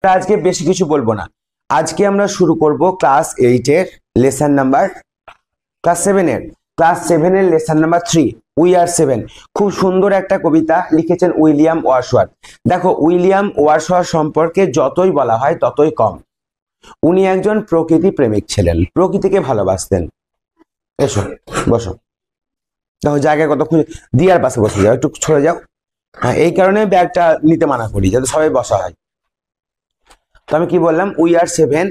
আজকে বেশি কিছু বলবো না, আজকে আমরা শুরু করব ক্লাস 8 এর লেসন নাম্বার ক্লাস 7 এর লেসন নাম্বার 3 উই আর 7। খুব সুন্দর একটা কবিতা লিখেছেন উইলিয়াম ওয়ার্ডসওয়ার্থ। দেখো, উইলিয়াম ওয়ার্ডসওয়ার্থ সম্পর্কে যতই বলা হয় ততই কম। উনি একজন প্রকৃতি প্রেমিক ছিলেন, প্রকৃতিকে ভালোবাসতেন। এসো বসো, দেখো জায়গা কত খুঁজে, দিয়ার পাশে বসে যাও, একটু সরে যাও। হ্যাঁ, এই কারণে ব্যাগটা নিতে মানা করি, যাতে সবাই বসা হয়। তো আমি কি বললাম, উই আর 7,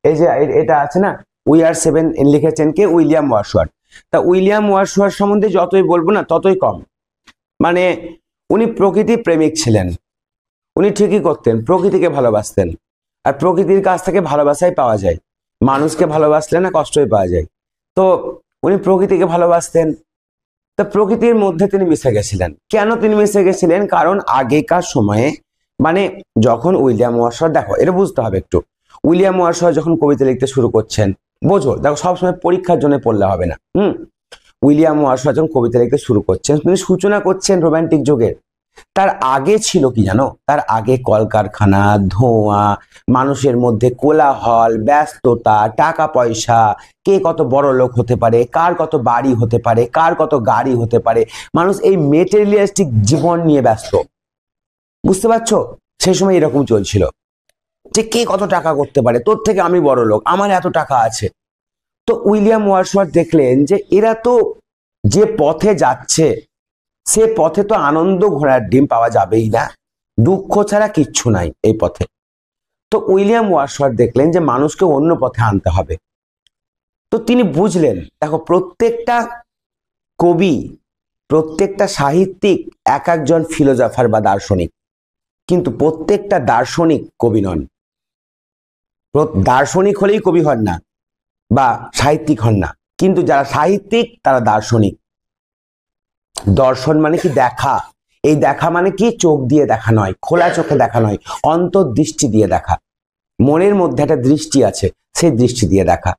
এই যে এটা আছে না, উই আর 7 লিখেছেন কে? William Wordsworth. তা উইলিয়াম ওয়ার্ডসওয়ার্থ সম্বন্ধে যতই বলবো না ততই কম। মানে উনি প্রকৃতি প্রেমিক ছিলেন, উনি ঠিকই করতেন, প্রকৃতিকে ভালোবাসতেন। আর প্রকৃতির কাছ থেকে ভালোবাসাই পাওয়া যায়, মানুষকে ভালোবাসলে না কষ্টই পাওয়া যায়। তো উনি প্রকৃতিকে ভালোবাসতেন, তো প্রকৃতির মধ্যে তিনি মিশে গেছিলেন। কেন তিনি মিশে গেছিলেন? কারণ আগেকার সময়ে, মানে যখন উইলিয়াম ওয়ার্ডসওয়ার্থ, দেখো এটা বুঝতে হবে একটু, উইলিয়াম ওয়ার্ডসওয়ার্থ যখন কবিতা লিখতে শুরু করছেন, বোঝো, দেখো সবসময় পরীক্ষার জন্য পড়লে হবে না। উইলিয়াম ওয়ার্ডসওয়ার্থ যখন কবিতা লিখতে শুরু করছেন, তিনি সূচনা করছেন রোমান্টিক যুগের। তার আগে ছিল কি জানো? তার আগে কলকারখানা, ধোঁয়া, মানুষের মধ্যে কোলাহল, ব্যস্ততা, টাকা পয়সা, কে কত বড় লোক হতে পারে, কার কত বাড়ি হতে পারে, কার কত গাড়ি হতে পারে। মানুষ এই মেটেরিয়ালিস্টিক জীবন নিয়ে ব্যস্ত, বুঝতে পারছো? সেই সময় এরকম চলছিল যে কে কত টাকা করতে পারে, তোর থেকে আমি বড় লোক, আমার এত টাকা আছে। তো উইলিয়াম ওয়ার্ডসওয়ার্থ দেখলেন যে এরা তো যে পথে যাচ্ছে, সে পথে তো আনন্দ ঘোড়ার ডিম পাওয়া যাবেই না, দুঃখ ছাড়া কিচ্ছু নাই এই পথে। তো উইলিয়াম ওয়ার্ডসওয়ার্থ দেখলেন যে মানুষকে অন্য পথে আনতে হবে। তো তিনি বুঝলেন, দেখো প্রত্যেকটা কবি, প্রত্যেকটা সাহিত্যিক এক একজন ফিলোজফার বা দার্শনিক, কিন্তু প্রত্যেকটা দার্শনিক কবি নন। দার্শনিক হলেই কবি হন না বা সাহিত্যিক হন না, কিন্তু যারা সাহিত্যিক তারা দার্শনিক। দর্শন মানে কি? দেখা। এই দেখা মানে কি? চোখ দিয়ে দেখা নয়, খোলা চোখে দেখা নয়, অন্তর্দৃষ্টি দিয়ে দেখা। মনের মধ্যে একটা দৃষ্টি আছে, সেই দৃষ্টি দিয়ে দেখা।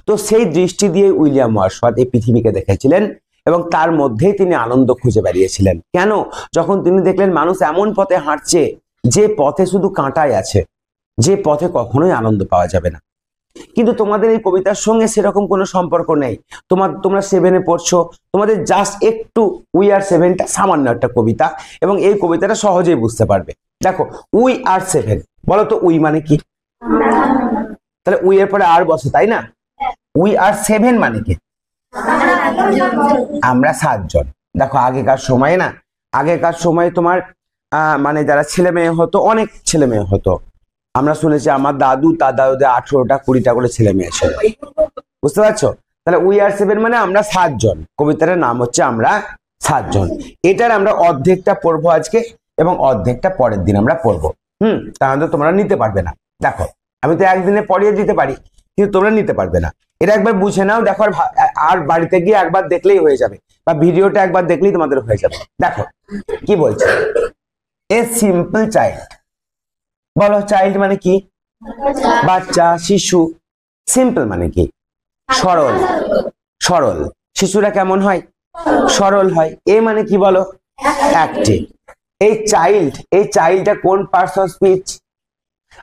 তো সেই দৃষ্টি দিয়ে উইলিয়াম ওয়ার্ডসওয়ার্থ এই পৃথিবীকে দেখেছিলেন এবং তার মধ্যেই তিনি আনন্দ খুঁজে বেরিয়েছিলেন। কেন? যখন তিনি দেখলেন মানুষ এমন পথে হাঁটছে যে পথে শুধু কাঁটাই আছে, যে পথে কখনোই আনন্দ পাওয়া যাবে না। কিন্তু তোমাদের এই কবিতার সঙ্গে সেরকম কোনো সম্পর্ক নেই। তোমরা 7-এ পড়ছো, তোমাদের জাস্ট একটু উই আর 7টা সামান্য একটা কবিতা, এবং এই কবিতাটা সহজেই বুঝতে পারবে। দেখো, উই আর 7, বলো তো উই মানে কি? তাহলে উই এর পরে আর বসে, তাই না? উই আর 7 মানে কি? আমরা 7 জন। দেখো আগেকার সময়ে না, আগেকার সময়ে তোমার মানে যারা ছেলে মেয়ে হতো, অনেক ছেলে মেয়ে হতো। আমরা শুনেছি আমার দাদু, তার দাদুদের 18টা 20টা করে ছেলে মেয়ে ছিল, বুঝতে পারছো? তাহলে উই আর 7 মানে আমরা 7 জন। কবিতাটার নাম হচ্ছে আমরা 7 জন। এটার আমরা অর্ধেকটা পড়বো আজকে এবং অর্ধেকটা পরের দিন আমরা পড়বো। তাহলে তোমরা নিতে পারবে না। দেখো, আমি তো একদিনে পড়িয়ে দিতে পারি, কিন্তু তোমরা নিতে পারবে না। এটা একবার বুঝে নাও, দেখো, আর বাড়িতে গিয়ে একবার দেখলেই হয়ে যাবে, বা ভিডিওটা একবার দেখলেই তোমাদের হয়ে যাবে। দেখো কি বলছে, এ সিম্পল চাইল্ড। বলো, চাইল্ড মানে কি? বাচ্চা, শিশু। সিম্পল মানে কি? সরল। সরল। শিশুরা কেমন হয়? সরল হয়। এ মানে কি বলো? অ্যাক্টিভ। এই চাইল্ডটা কোন পার্টস অফ স্পিচ?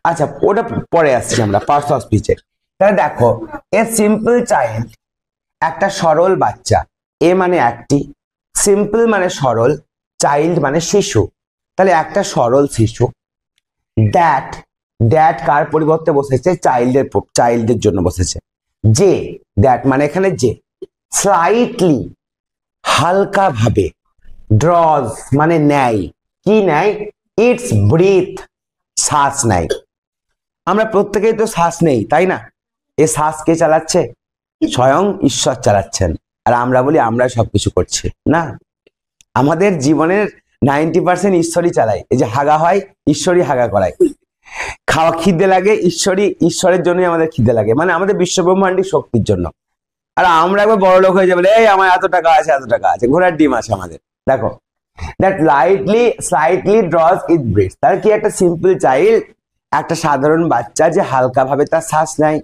আচ্ছা, ওটা পরে আসছি আমরা পার্টস অফ স্পিচে। তাহলে দেখো, এ সিম্পল চাইল্ড, একটা সরল বাচ্চা। এ মানে অ্যাক্টিভ, সিম্পল মানে সরল, চাইল্ড মানে শিশু। তাহলে একটা সরল শিশু। দ্যাট কার পরিবর্তে বসেছে? চাইল্ডের জন্য বসেছে। যে, দ্যাট মানে এখানে যে। স্লাইটলি, হালকা ভাবে। ড্রজ মানে নেয়। কি নেয়? ইটস ব্রিথ, শ্বাস নেয়। আমরা প্রত্যেকেই তো শ্বাস নেই, তাই না? এ শ্বাস কে চালাচ্ছে? স্বয়ং ঈশ্বর চালাচ্ছেন। আর আমরা বলি আমরা সবকিছু করছি না। আমাদের জীবনের 90% ঈশ্বরই চালায়। এই যে হাগা হয়, ঈশ্বরই হাগা করায়। খাওয়া, খিদে লাগে, ঈশ্বরের জন্যই আমাদের খিদে লাগে, মানে আমাদের বিশ্বব্রহ্মাণ্ডের শক্তির জন্য। আর আমরা একবার বড় লোক হয়ে যাবে, এই আমার এত টাকা আছে, এত টাকা আছে, ঘোড়ার ডিম আছে আমাদের। দেখো, that slightly draws it breath. তার কি? একটা সিম্পল চাইল্ড, একটা সাধারণ বাচ্চা যে হালকা ভাবে তার শ্বাস নেয়।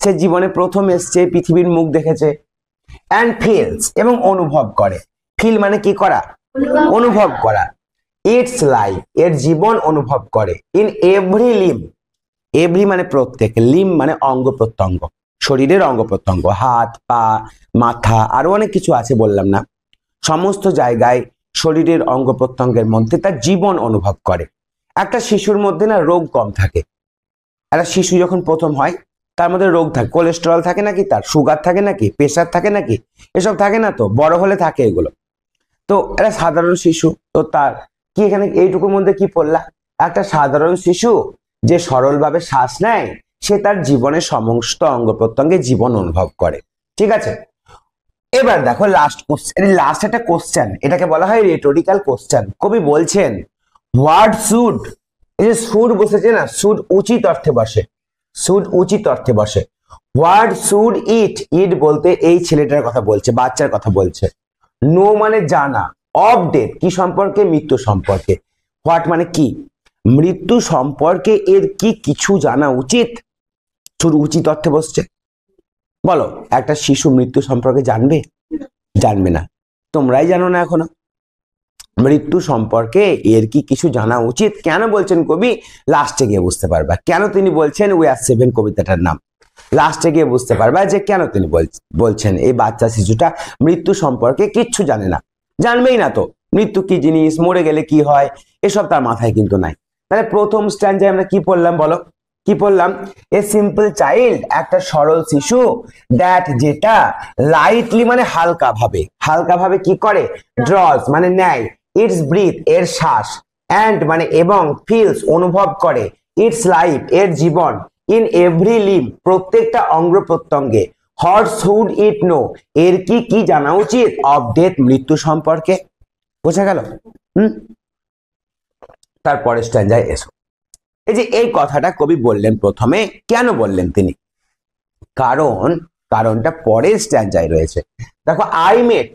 সে জীবনে প্রথম এসছে, পৃথিবীর মুখ দেখেছে। অ্যান্ড ফিলস, এবং অনুভব করে। ফিল মানে কি করা? অনুভব করা। ইটস লাইফ, এর জীবন অনুভব করে। ইন এভরি লিভ, এভরি মানে প্রত্যেক, লিম মানে অঙ্গ প্রত্যঙ্গ, শরীরের অঙ্গ প্রত্যঙ্গ, হাত পা মাথা আরো অনেক কিছু আছে বললাম না, সমস্ত জায়গায় শরীরের অঙ্গ প্রত্যঙ্গের মধ্যে তার জীবন অনুভব করে। একটা শিশুর মধ্যে না রোগ কম থাকে। একটা শিশু যখন প্রথম হয় তার মধ্যে রোগ থাকে, কোলেস্টেরল থাকে নাকি, তার সুগার থাকে নাকি, প্রেশার থাকে নাকি, এসব থাকে না তো, বড় হলে থাকে এগুলো। তো একটা সাধারণ শিশু, তো তার কি এখানে এইটুকুর মধ্যে কি পড়লা, একটা সাধারণ শিশু যে সরলভাবে শ্বাস নেয় সে তার জীবনের সমস্ত অঙ্গ প্রত্যঙ্গে জীবন অনুভব করে। ঠিক আছে, এবার দেখো লাস্ট কোশ্চেন, লাস্ট একটা কোশ্চেন, এটাকে বলা হয় রেটোরিক্যাল কোশ্চেন। কবি বলছেন হোয়াট শুড, এই যে শুড বসেছে না, শুড উচিত অর্থে বসে, শুড উচিত অর্থে বসে। হোয়াট শুড ইট, ইট বলতে এই ছেলেটার কথা বলছে, বাচ্চার কথা বলছে। নো মানে জানা, অফ ডেথ কি সম্পর্কে, মৃত্যু সম্পর্কে। হোয়াট মানে কি, মৃত্যু সম্পর্কে এর কি কিছু জানা উচিত, শুড উচিত অর্থে বসছে। বলো একটা শিশু মৃত্যু সম্পর্কে জানবে? জানবে না, তোমরাই জানো না এখনো। মৃত্যু সম্পর্কে এর কি কিছু জানা উচিত, কেন বলছেন কবি, লাস্টে গিয়ে বুঝতে পারবা কেন তিনি বলছেন উই আর সেভেন কবিতাটার নাম। লাস্টে গিয়ে বুঝতে পারবা যে কেন তিনি বলছেন এই বাচ্চা শিশুটা মৃত্যু সম্পর্কে কিচ্ছু জানে না, জানবেই না তো, মৃত্যু কি জিনিস, মরে গেলে কি হয়, এসব তার মাথায় কিন্তু নাই। তাহলে প্রথম স্ট্যান্ডায় আমরা কি পড়লাম বলো, কি পড়লাম, এ সিম্পল চাইল্ড, একটা সরল শিশু, দ্যাট যেটা, লাইটলি মানে হালকা ভাবে, হালকা ভাবে কি করে, ড্রস মানে নেয়, ইটস ব্রিথ এর শ্বাস, অ্যান্ড মানে এবং, ফিলস অনুভব করে, ইটস লাইফ এর জীবন, ইন এভরি লিম প্রত্যেকটা অঙ্গ প্রত্যঙ্গে, হোয়াট শুড ইট নো এর কি কি জানা উচিত, অফ ডেথ মৃত্যু সম্পর্কে। বোঝা গেল? তারপরে স্ট্যান্ডায় এসো। এই যে এই কথাটা কবি বললেন প্রথমে, কেন বললেন তিনি, কারণটা পরের স্ট্যান্ডায় রয়েছে। দেখো আই মেট,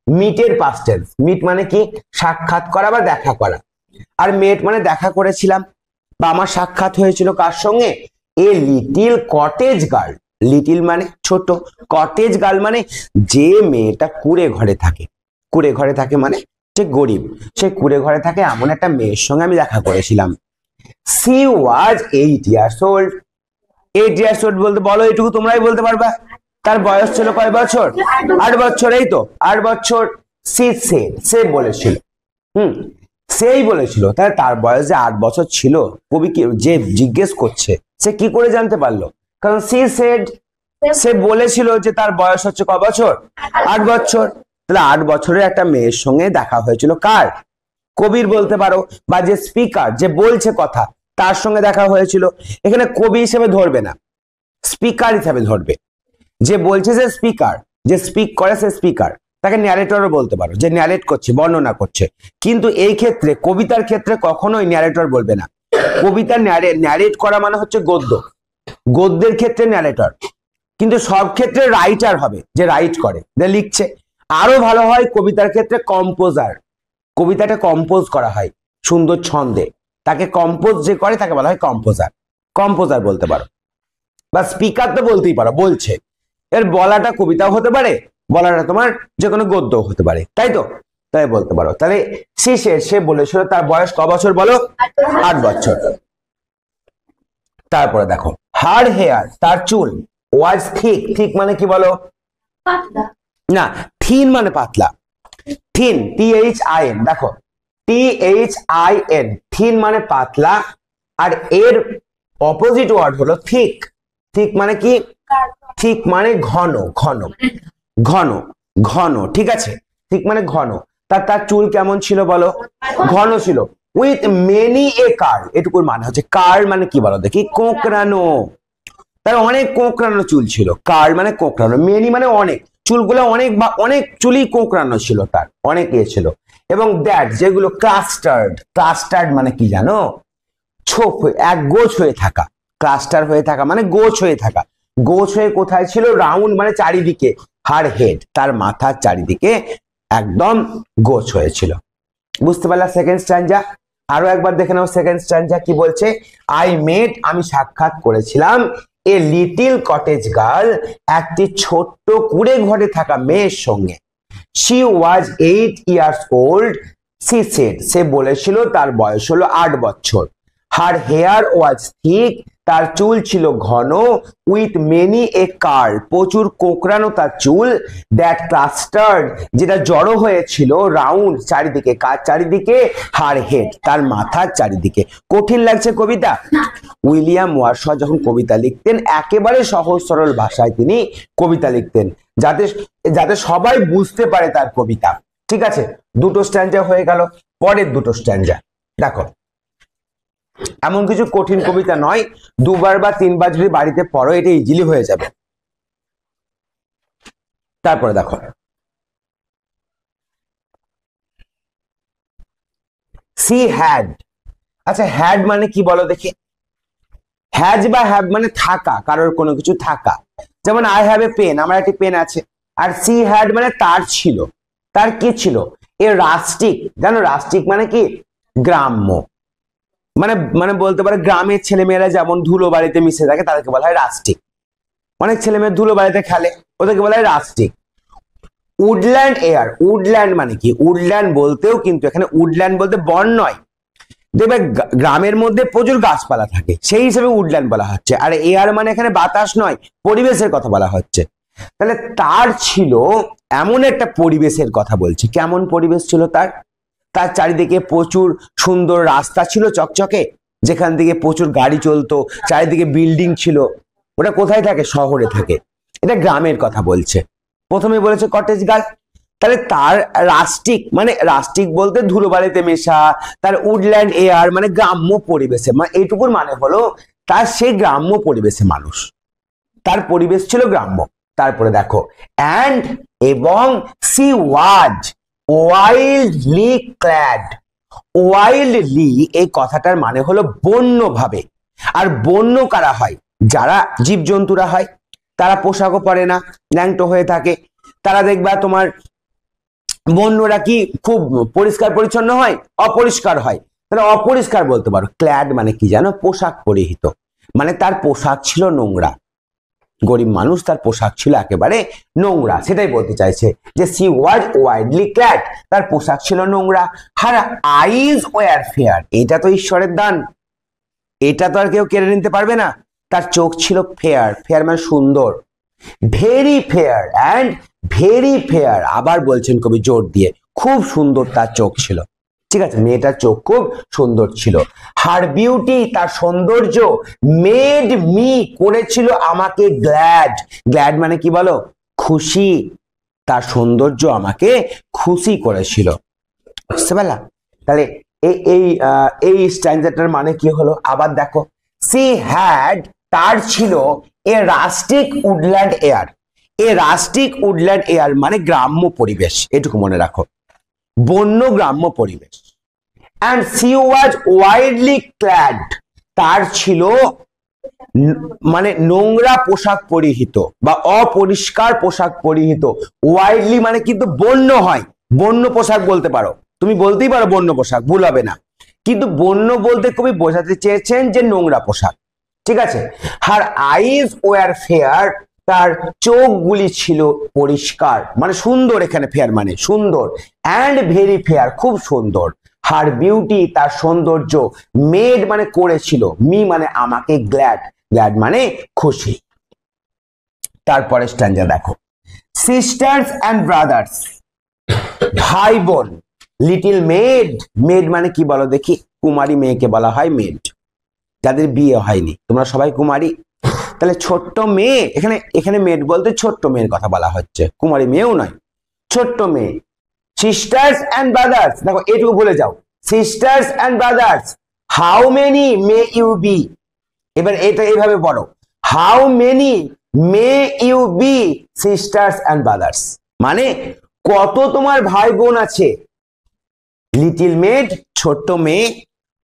মিটের পাস্ট টেন্স, মিট মানে কি, সাক্ষাৎ করা বা দেখা করা, আর মেট মানে দেখা করেছিলাম বা আমার সাক্ষাৎ হয়েছিল কার সঙ্গে, a little cottage girl, little মানে ছোট, কটেজ গার্ল মানে যে মেয়েটা কুড়ে ঘরে থাকে, কুড়ে ঘরে থাকে মানে যে গরিব, সে কুড়ে ঘরে থাকে এমন একটা মেয়ের সঙ্গে আমি দেখা করেছিলাম। সি ওয়াজ 8 years old, 8 years old বলতে বলো এটুকু তোমরাই বলতে পারবা, তার বয়স ছিল কয় বছর, 8 বছর, এই তো 8 বছর। সি সেড, সে বলেছিল, সেই বলেছিল, তাহলে তার বয়স যে 8 বছর ছিল, কবি যে জিজ্ঞেস করছে সে কি করে জানতে পারলো, কারণ সি সেড, সে বলেছিল যে তার বয়স হচ্ছে ক বছর, 8 বছর। তাহলে 8 বছরের একটা মেয়ের সঙ্গে দেখা হয়েছিল কার, কবির বলতে পারো, বা যে স্পিকার যে বলছে কথা তার সঙ্গে দেখা হয়েছিল। এখানে কবি হিসেবে ধরবে না, স্পিকার হিসেবে ধরবে, যে বলছে যে স্পিকার, যে স্পিক করে সে স্পিকার, তাকে ন্যারেটরও বলতে পারো, যে ন্যারেট করছে বর্ণনা করছে। কিন্তু এই ক্ষেত্রে কবিতার ক্ষেত্রে কখনোই ন্যারেটর বলবে না, কবিতা ন্যারেট করা মানে হচ্ছে গদ্য, গদ্যের ক্ষেত্রে ন্যারেটর, কিন্তু সব ক্ষেত্রে রাইটার হবে, যে রাইট করে, যে লিখছে। আরো ভালো হয় কবিতার ক্ষেত্রে কম্পোজার, কবিতাটা কম্পোজ করা হয় সুন্দর ছন্দে, তাকে কম্পোজ যে করে তাকে বলা হয় কম্পোজার, কম্পোজার বলতে পারো, বা স্পিকার তো বলতেই পারো, বলছে, এর বলাটা কবিতাও হতে পারে, বলাটা তোমার যে কোনো গদ্যও হতে পারে, তাই তো, তাই বলতে পারো। তাহলে সে বলেছিল তার বয়স ক বছর বলো, 8 বছর। তারপরে দেখো হার হেয়ার, তার চুল, ওয়াজ থিক, থিক মানে কি বলো, না থিন মানে পাতলা, থিন, THIN, দেখো THIN, থিন মানে পাতলা, আর এর অপোজিট ওয়ার্ড হলো থিক, থিক মানে কি, থিক মানে ঘন, ঘন, ঘন, ঘন, ঠিক আছে, থিক মানে ঘন। তার চুল কেমন ছিল বলো, ঘন ছিল, উইথ মেনি এ কার্ল, এটুকুর মানে হচ্ছে, কার্ল মানে কি বলো দেখি, কোঁকড়ানো, তার অনেক কোঁকড়ানো চুল ছিল, কার্ল মানে কোঁকড়ানো, মেনি মানে অনেক, চুলগুলো অনেক বা অনেক চুলই কোঁকড়ানো ছিল, তার অনেক ছিল। এবং দ্যাট যেগুলো ক্লাস্টার্ড, ক্লাস্টার্ড মানে কি জানো, ছোপ এক গোছ হয়ে থাকা, ক্লাস্টার হয়ে থাকা মানে গোছ হয়ে থাকা, গোছ হয়ে কোথায় ছিল, রাউন্ড মানে চারিদিকে, হার হেড তার মাথার চারিদিকে একদম গোছ হয়েছিল। বুঝতে পারলা সেকেন্ড স্ট্যান্জা? আরো একবার দেখে নাও সেকেন্ড স্ট্যান্জা কি বলছে, আই মেট আমি সাক্ষাৎ করেছিলাম, এ লিটিল কটেজ গার্ল একটি ছোট্ট কুড়ে ঘরে থাকা মেয়ের সঙ্গে, she was 8 years old, she said সে বলেছিল তার বয়স হলো 8 বছর, হার হেয়ার ওয়াজ থিক, তার চুল ছিল ঘন, উইথ মেনি এ কার্ল, প্রচুর কোঁকড়ানো তার চুল, দ্যাট ক্লাস্টার্ড, যেটা জড়ো হয়েছিল, রাউন্ড, চারিদিকে, কার চারিদিকে, হার হেড, তার মাথার চারিদিকে। কঠিন লাগছে কবিতা? উইলিয়াম ওয়ারশ যখন কবিতা লিখতেন একেবারে সহজ সরল ভাষায় তিনি কবিতা লিখতেন, যাতে যাতে সবাই বুঝতে পারে তার কবিতা। ঠিক আছে, দুটো স্ট্যান্জা হয়ে গেল, পরের দুটো স্ট্যান্জা দেখো। এমন কিছু কঠিন কবিতা নয়, দুবার বা তিনবার যদি বাড়িতে পড়ো এটা ইজিলি হয়ে যাবে। তারপরে দেখো, সি হ্যাড। আচ্ছা, হ্যাড মানে কি বলো দেখি? হ্যাজ বা হ্যাভ মানে থাকা, কারোর কোনো কিছু থাকা। যেমন আই হ্যাভ এ পেন, আমার একটি পেন আছে। আর সি হ্যাড মানে তার ছিল। তার কি ছিল? এ রাস্টিক, জানো রাস্টিক মানে কি? গ্রাম্য। মানে মানে বলতে পারে গ্রামের ছেলেমেয়েরা যেমন ধুলো বাড়িতে মিশে থাকে তাদেরকে বলা হয় রাস্টিক। অনেক ছেলেমেয়ে ধুলো বাড়িতে খেলে, ওদেরকে বলা হয় রাস্টিক। উডল্যান্ড এয়ার, উডল্যান্ড মানে কি? উডল্যান্ড বলতেও কিন্তু এখানে উডল্যান্ড বলতে বন নয়, দেখবে গ্রামের মধ্যে প্রচুর গাছপালা থাকে, সেই হিসেবে উডল্যান্ড বলা হচ্ছে। আর এয়ার মানে এখানে বাতাস নয়, পরিবেশের কথা বলা হচ্ছে। তাহলে তার ছিল এমন একটা পরিবেশের কথা বলছি। কেমন পরিবেশ ছিল তার? তার চারিদিকে প্রচুর সুন্দর রাস্তা ছিল চকচকে, যেখান থেকে প্রচুর গাড়ি চলতো, চারিদিকে বিল্ডিং ছিল। ওটা কোথায় থাকে? শহরে থাকে। এটা গ্রামের কথা বলছে। প্রথমে বলেছে কটেজ গার্ল। তাহলে তার রাস্টিক মানে, রাস্টিক বলতে ধুলোবালিতে মেশা, তার উডল্যান্ড এয়ার মানে গ্রাম্য পরিবেশে, মানে এইটুকুর মানে হলো তার সেই গ্রাম্য পরিবেশে মানুষ, তার পরিবেশ ছিল গ্রাম্য। তারপরে দেখো, অ্যান্ড এবং সি ওয়াজ ওয়াইল্ডলি ক্ল্যাড। ওয়াইল্ডলি এই কথাটার মানে হলো বন্যভাবে। আর বন্য কারা হয়? যারা জীবজন্তুরা হয়, তারা পোশাকও পরে না, ল্যাংটো হয়ে থাকে। তারা দেখবা তোমার বন্যরা কি খুব পরিষ্কার পরিচ্ছন্ন হয়? অপরিষ্কার হয়। তাহলে অপরিষ্কার বলতে পারো। ক্ল্যাড মানে কি জানো? পোশাক পরিহিত। মানে তার পোশাক ছিল নোংরা, গরিব মানুষ, তার পোশাক ছিল একেবারে নোংরা, সেটাই বলতে চাইছে যে সি ওয়াজ ওয়াইডলি ক্ল্যাড, তার পোশাক ছিল নোংরা। হার আইজ ওয়ার ফেয়ার, এটা তো ঈশ্বরের দান, এটা তো আর কেউ কেড়ে নিতে পারবে না। তার চোখ ছিল ফেয়ার, ফেয়ার মানে সুন্দর, very fair and very fair, আবার বলছেন কবি জোর দিয়ে, খুব সুন্দর তার চোখ ছিল। ঠিক আছে, মেয়েটার চোখ খুব সুন্দর ছিল। হার বিউটি, তার সৌন্দর্য, মেড মি করেছিল আমাকে গ্ল্যাড। গ্ল্যাড মানে কি বলো? খুশি। তার সৌন্দর্য আমাকে খুশি করেছিল। বুঝতে পারলা? তাহলে এই স্ট্যান্ডার্ডটার মানে কি হলো? আবার দেখো, সি হ্যাড, তার ছিল এ রাস্টিক উডল্যান্ড এয়ার। এ রাস্টিক উডল্যান্ড এয়ার মানে গ্রাম্য পরিবেশ, এটুকু মনে রাখো, বন্য গ্রাম্য পরিবেশ। And C was widely clad, তার ছিল মানে নোংরা পোশাক পরিহিত বা অপরিষ্কার পোশাক পরিহিত। ওয়াইডলি মানে কিন্তু বন্য হয়, বন্য পোশাক বলতে পারো, তুমি বলতেই পারো বন্য পোশাক, ভুল হবে না। কিন্তু বন্য বলতে কবি বোঝাতে চেয়েছেন যে নোংরা পোশাক। ঠিক আছে। হার আইজ ওয়ার ফেয়ার, তার চোখগুলি ছিল পরিষ্কার, মানে সুন্দর, এখানে ফেয়ার মানে সুন্দর। অ্যান্ড ভেরি ফেয়ার, খুব সুন্দর। হার বিউটি, তার সৌন্দর্য, মেড মানে করেছিল, মি মানে আমাকে, গ্ল্যাড, গ্ল্যাড মানে খুশি। তারপরে স্ট্যান্জা দেখো, সিস্টার্স অ্যান্ড ব্রাদার্স, ভাই বোন। লিটিল মেড, মেড মানে কি বলো দেখি? কুমারী মেয়েকে বলা হয় মেড, যাদের বিয়ে হয়নি। তোমরা সবাই কুমারী, তাহলে ছোট্ট মেয়ে, এখানে এখানে মেড বলতে ছোট্ট মেয়ের কথা বলা হচ্ছে, কুমারী মেয়েও নয়, ছোট্ট মেয়ে। সিস্টার্স অ্যান্ড ব্রাদার্স, দেখো এটুকু ভুলে যাও, sisters and brothers, how many may you be. এবার এটা এইভাবে পড়ো, how many may you be sisters and brothers, মানে কত তোমার ভাই বোন আছে। লিটিল মেড, ছোট্ট মেয়ে।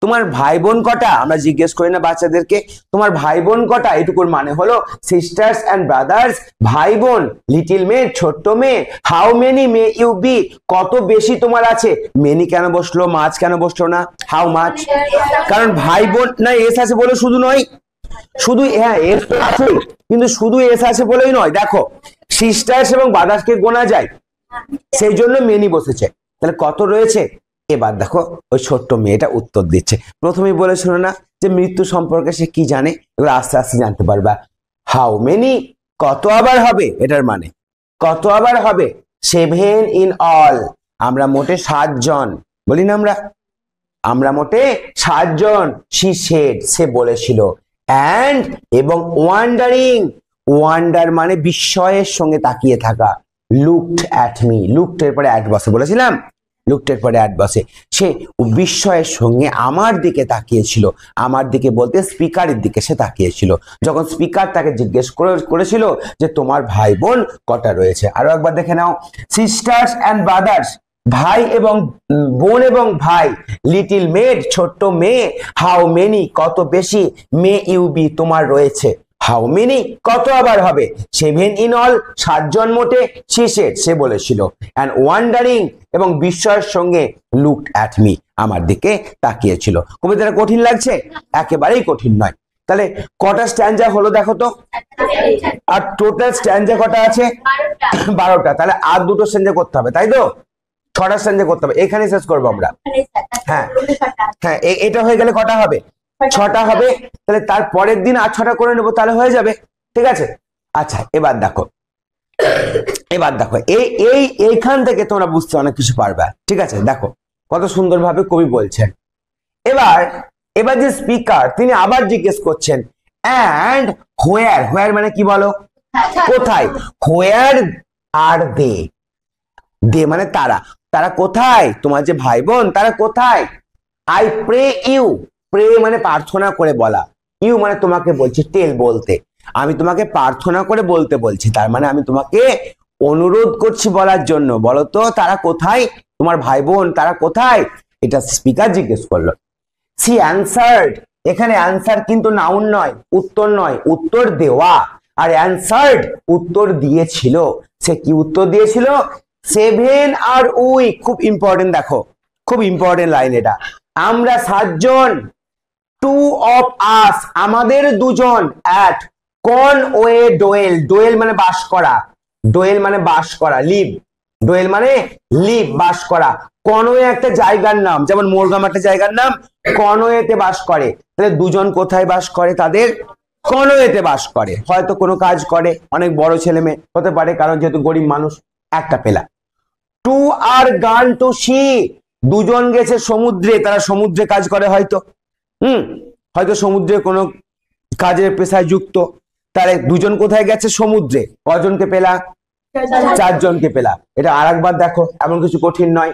তোমার ভাই বোন কটা? আমরা জিজ্ঞেস করি না বাচ্চাদেরকে, তোমার ভাই বোন কটা? এটুকুর মানে হলো সিস্টার্স অ্যান্ড ব্রাদার্স, ভাই বোন। লিটিল মেড, ছোট্ট মেয়ে। How many may you be, কত বেশি তোমার আছে। মেনি কেন বসলো, মাছ কেন বসলো না? হাউ মাছ, কারণ ভাই বোন না এস আছে বলে শুধু নয়, শুধু হ্যাঁ এস তো আছে, কিন্তু শুধু এস আছে বলেই নয়। দেখো সিস্টার্স এবং ব্রাদার্সকে গোনা যায়, সেই জন্য মেনি বসেছে। তাহলে কত রয়েছে? এবার দেখো ওই ছোট্ট মেয়েটা উত্তর দিচ্ছে। প্রথমেই বলেছিল না যে মৃত্যু সম্পর্কে সে কি জানে, এবার আস্তে আস্তে জানতে পারবা। হাউ মেনি, কত আবার হবে, এটার মানে কত আবার হবে। 7 in all, আমরা মোটে 7 জন, বলি না আমরা মোটে 7 জন। she said, সে বলেছিল। and, এবং ওয়ান্ডারিং, ওয়ান্ডার মানে বিস্ময়ের সঙ্গে তাকিয়ে থাকা। looked at me, looked এর পরে at বসে, বলেছিলাম looked এর পরে at বসে। সে বিস্ময়ের সঙ্গে আমার দিকে তাকিয়েছিল। আমার দিকে বলতে স্পিকারের দিকে সে তাকিয়েছিল, যখন স্পিকার তাকে জিজ্ঞেস করেছিল যে তোমার ভাই বোন কটা রয়েছে। আরো একবার দেখে নাও, সিস্টার্স অ্যান্ড ব্রাদার্স, ভাই এবং বোন এবং ভাই, লিটিল মেড, ছোট্ট মেয়ে, হাউ মেনি, কত বেশি, মে ইউ বি, তোমার রয়েছে। হাউ মেনি, কত আবার হবে, 7 in all, 7 জন মোটে, she said, সে বলেছিল। and wondering, এবং বিস্ময়ের সঙ্গে looked at me, আমার দিকে তাকিয়েছিল। কবিতাটা কঠিন লাগছে? একেবারেই কঠিন নয়। তাহলে কটা স্ট্যান্জা হলো দেখো তো, আর টোটাল স্ট্যান্জা কটা আছে? 12টা। তাহলে আর দুটো স্ট্যান্জা করতে হবে, তাই তো? 6টা স্ট্যান্জা করতে হবে, এখানে শেষ করবো আমরা। হ্যাঁ হ্যাঁ, এটা হয়ে গেলে কটা হবে? 6টা হবে। তাহলে তার পরের দিন আর 6টা করে নেবো, তাহলে হয়ে যাবে। ঠিক আছে? আচ্ছা, এবার দেখো এইখান থেকে তোমরা বুঝতে অনেক কিছু পারবে। ঠিক আছে, দেখো কত সুন্দরভাবে কবি বলছেন। এবার যে স্পিকার, তিনি আবার জিজ্ঞেস করছেন and where, where মানে কি বলো? কোথায়? where are they, দে মানে তারা কোথায়? তোমার যে ভাই বোন তারা কোথায়? I pray you, pray মানে প্রার্থনা করে বলা, ইউ মানে তোমাকে বলছি, টেল বলতে, আমি তোমাকে প্রার্থনা করে বলতে বলছি, তার মানে আমি তোমাকে অনুরোধ করছি বলার জন্য, বলো তো তারা কোথায়, তোমার ভাই বোন তারা কোথায়? এটা স্পিকার জিজ্ঞেস করলো। she answered, এখানে অ্যান্সার কিন্তু নাউন নয়, উত্তর নয়, উত্তর দেওয়া। আর অ্যান্সার্ড, উত্তর দিয়েছিল। সে কি উত্তর দিয়েছিল? 7 আর উই, খুব ইম্পর্টেন্ট, দেখো খুব ইম্পর্টেন্ট লাইন এটা। আমরা 7 জন, 2 of us, আমাদের 2 জন, at কোন ওয়ে ডোয়েল, ডোয়েল মানে বাস করা, ডোয়েল মানে বাস করা, লিভ, ডোয়েল মানে লিভ, বাস করা। কনওয়ে একটা জায়গার নাম, যেমন মোরগাম একটা জায়গার নাম, কনওয়েতে বাস করে। তাহলে 2 জন কোথায় বাস করে? তাদের কনওয়েতে বাস করে। হয়তো কোনো কাজ করে, অনেক বড় ছেলে মেয়ে হতে পারে, কারণ যেহেতু গরিব মানুষ, একটা পেলা। 2 are gone to sea, 2 জন গেছে সমুদ্রে, তারা সমুদ্রে কাজ করে হয়তো, হয়তো সমুদ্রে কোনো কাজের পেশায় যুক্ত। তাহলে 2 জন কোথায় গেছে? সমুদ্রে। কজনকে পেলা? 4 জনকে পেলা। এটা আর একবার দেখো, এমন কিছু কঠিন নয়।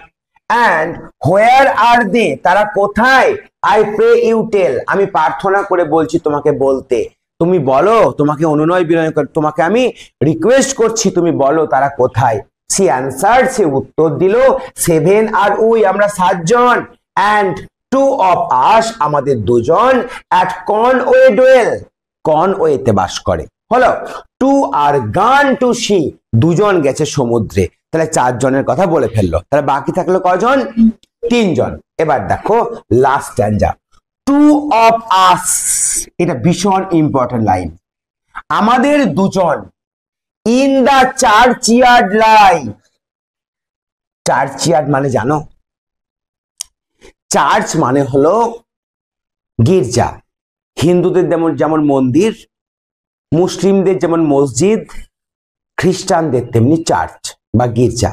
and where are they, তারা কোথায়? I pray you tell, আমি প্রার্থনা করে বলছি তোমাকে বলতে, তুমি বলো, তোমাকে অনুনয় বিনয় করে তোমাকে আমি রিকোয়েস্ট করছি, তুমি বলো তারা কোথায়। she answered, সে উত্তর দিল। 7 আর উই, আমরা 7 জন, and 2 of us, আমাদের 2 জন, at Conway dwell, কনওয়েতে বাস করে। হলো 2 are gone to sea, 2 জন গেছে সমুদ্রে। তাহলে 4 জনের কথা বলে ফেললো, তাহলে বাকি থাকলো কজন? 3 জন। এবার দেখো লাস্ট স্ট্যান্জা, 2 of us, এটা ভীষণ ইম্পর্টেন্ট লাইন। আমাদের 2 জন, in the churchyard lie, চার্চইয়ার্ড মানে জানো? চার্চ মানে হলো গির্জা, হিন্দুদের যেমন মন্দির, মুসলিমদের যেমন মসজিদ, খ্রিস্টানদের তেমনি চার্চ বা গির্জা।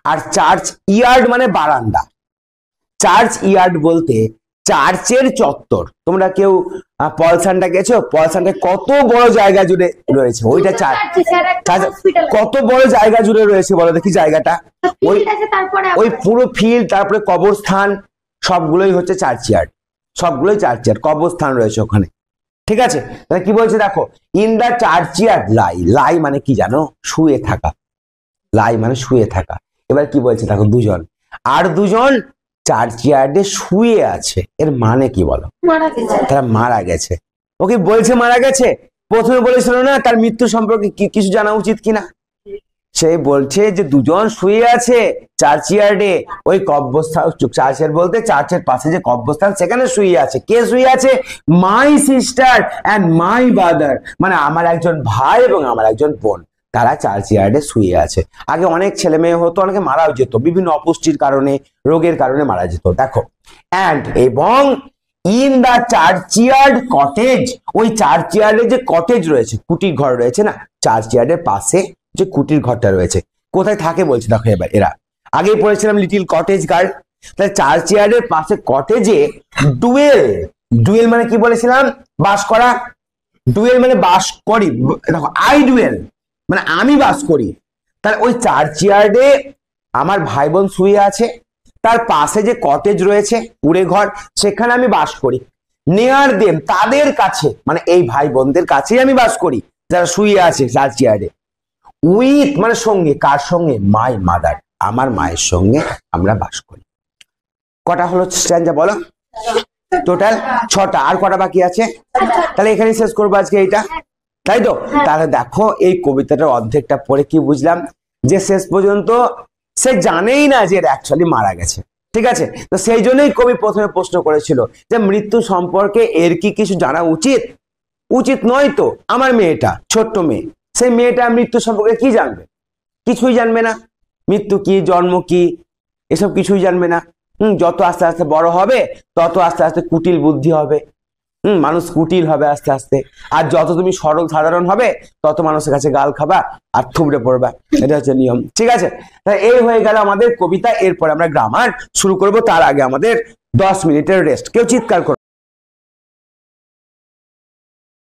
আর চার্চ ইয়ার্ড মানে বারান্দা। চার্চ ইয়ার্ড বলতে চার্চের চত্বর। তোমরা কেউ পলসানটা গেছো? পলসানটা কত বড় জায়গা জুড়ে রয়েছে, ওইটা চার্চ। কত বড় জায়গা জুড়ে রয়েছে বলো দেখি জায়গাটা? ওই পুরো ফিল্ড, তারপরে কবরস্থান, সবগুলোই হচ্ছে চার্চ ইয়ার্ড, সবগুলোই চার্চ ইয়ার্ড, কবরস্থান রয়েছে ওখানে। ঠিক আছে, তাহলে কি বলছে দেখো, ইন দা চার্চইয়ার্ড লাই, লাই মানে কি জানো? শুয়ে থাকা, লাই মানে শুয়ে থাকা। এবার কি বলছে দেখো, 2 জন, আর 2 জন চার্চইয়ার্ডে শুয়ে আছে, এর মানে কি বলো? তারা মারা গেছে। ওকে বলছে মারা গেছে, প্রথমে বলেছিল না তার মৃত্যু সম্পর্কে কিছু জানা উচিত কিনা, সে বলছে যে 2 জন শুয়ে আছে চার্চইয়ার্ডে, ওই কবরস্থান, চার্চের বলতে চার্চের পাশে যে কবরস্থান সেখানে শুয়ে আছে। কে শুয়ে আছে? My sister and my brother, মানে আমার একজন ভাই এবং আমার একজন বোন। তারা চার্চইয়ার্ডে শুয়ে আছে। আগে অনেক ছেলে মেয়ে হতো, অনেকে মারাও যেত, বিভিন্ন অপুষ্টির কারণে, রোগের কারণে মারা যেত। দেখো, অ্যান্ড এবং ইন দা চার্চইয়ার্ড কটেজ, ওই চার্চইয়ার্ডে যে কটেজ রয়েছে, কুটির ঘর রয়েছে না, চার্চইয়ার্ডের পাশে যে কুটির ঘরটা রয়েছে, কোথায় থাকে বলছে। দেখো এবার এরা আগেই পড়েছিলাম লিটিল কটেজ গার্ল, তাহলে চার্চইয়ার্ডের পাশে কটেজে ডুয়েল, ডুয়েল মানে কি বলেছিলাম, বাস করা, ডুয়েল মানে বাস করি, দেখো আই ডুয়েল মানে আমি বাস করি। তাহলে ওই চার্চইয়ার্ডে আমার ভাই বোন শুয়ে আছে, তার পাশে যে কটেজ রয়েছে কুড়ে ঘর, সেখানে আমি বাস করি। নিয়ার দেম, তাদের কাছে, মানে এই ভাই বোনদের কাছেই আমি বাস করি যারা শুয়ে আছে চার্চইয়ার্ডে। উইথ মানে সঙ্গে, কার সঙ্গে, মাই মাদার, আমার মায়ের সঙ্গে আমরা বাস করি। কটা হলো স্ট্যান্জা বলো? টোটাল 6টা। আর কটা বাকি আছে? তাহলে এখানে শেষ করবো আজকে এইটা, তাই তো? তাহলে দেখো এই কবিতাটার অর্ধেকটা পড়ে কি বুঝলাম, যে শেষ পর্যন্ত সে জানেই না যে অ্যাকচুয়ালি মারা গেছে। ঠিক আছে, তো সেই জন্যই কবি প্রথমে প্রশ্ন করেছিল যে মৃত্যু সম্পর্কে এর কি কিছু জানা উচিত? উচিত নয় তো। আমার মেয়েটা, ছোট্ট মেয়ে, সেই মেয়েটা মৃত্যু সম্পর্কে কি জানবে? কিছুই জানবে না। মৃত্যু কি, জন্ম কি, এসব কিছুই জানবে না। যত আস্তে আস্তে বড় হবে তত আস্তে আস্তে কুটিল বুদ্ধি হবে। মানুষ কুটিল হবে আস্তে আস্তে। আর যত তুমি সরল সাধারণ হবে তত মানুষের কাছে গাল খাবা আর থুবড়ে পড়বা। এটা হচ্ছে নিয়ম। ঠিক আছে, তাহলে এই হয়ে গেল আমাদের কবিতা। এরপর আমরা গ্রামার শুরু করব, তার আগে আমাদের 10 মিনিটের রেস্ট। কেউ চিৎকার করো।